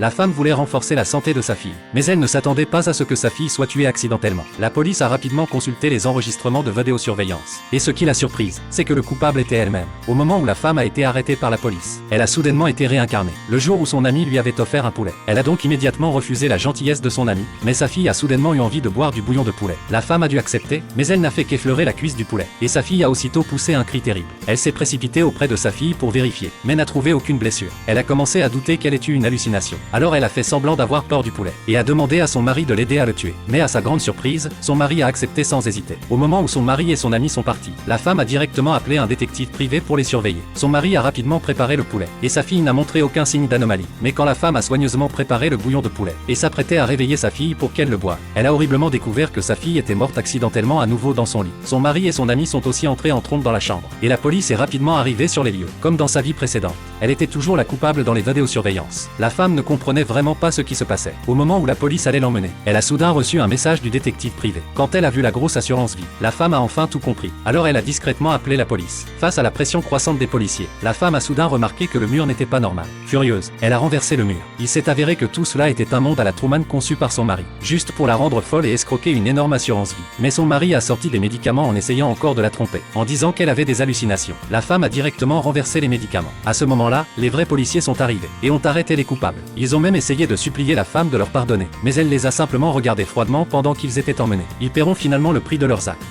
La femme voulait renforcer la santé de sa fille, mais elle ne s'attendait pas à ce que sa fille soit tuée accidentellement. La police a rapidement consulté les enregistrements de vidéosurveillance. Et ce qui l'a surprise, c'est que le coupable était elle-même. Au moment où la femme a été arrêtée par la police, elle a soudainement été réincarnée, le jour où son ami lui avait offert un poulet. Elle a donc immédiatement refusé la gentillesse de son ami, mais sa fille a soudainement eu envie de boire du bouillon de poulet. La femme a dû accepter, mais elle n'a fait qu'effleurer la cuisse du poulet. Et sa fille a aussitôt poussé un cri terrible. Elle s'est précipitée auprès de sa fille pour vérifier, mais n'a trouvé aucune blessure. Elle a commencé à douter qu'elle ait eu une hallucination. Alors elle a fait semblant d'avoir peur du poulet, et a demandé à son mari de l'aider à le tuer. Mais à sa grande surprise, son mari a accepté sans hésiter. Au moment où son mari et son ami sont partis, la femme a directement appelé un détective privé pour les surveiller. Son mari a rapidement préparé le poulet, et sa fille n'a montré aucun signe d'anomalie. Mais quand la femme a soigneusement préparé le bouillon de poulet, et s'apprêtait à réveiller sa fille pour qu'elle le boive, elle a horriblement découvert que sa fille était morte accidentellement à nouveau dans son lit. Son mari et son ami sont aussi entrés en trompe dans la chambre, et la police est rapidement arrivée sur les lieux. Comme dans sa vie précédente, elle était toujours la coupable dans les vidéosurveillances. La femme ne comprenait vraiment pas ce qui se passait. Au moment où la police allait l'emmener, elle a soudain reçu un message du détective privé. Quand elle a vu la grosse assurance vie, la femme a enfin tout compris. Alors elle a discrètement appelé la police. Face à la pression croissante des policiers, la femme a soudain remarqué que le mur n'était pas normal. Furieuse, elle a renversé le mur. Il s'est avéré que tout cela était un monde à la Truman conçu par son mari, juste pour la rendre folle et escroquer une énorme assurance vie. Mais son mari a sorti des médicaments en essayant encore de la tromper, en disant qu'elle avait des hallucinations. La femme a directement renversé les médicaments. À ce moment-là, les vrais policiers sont arrivés et ont arrêté les coupables. Ils ont même essayé de supplier la femme de leur pardonner, mais elle les a simplement regardés froidement pendant qu'ils étaient emmenés. Ils paieront finalement le prix de leurs actes.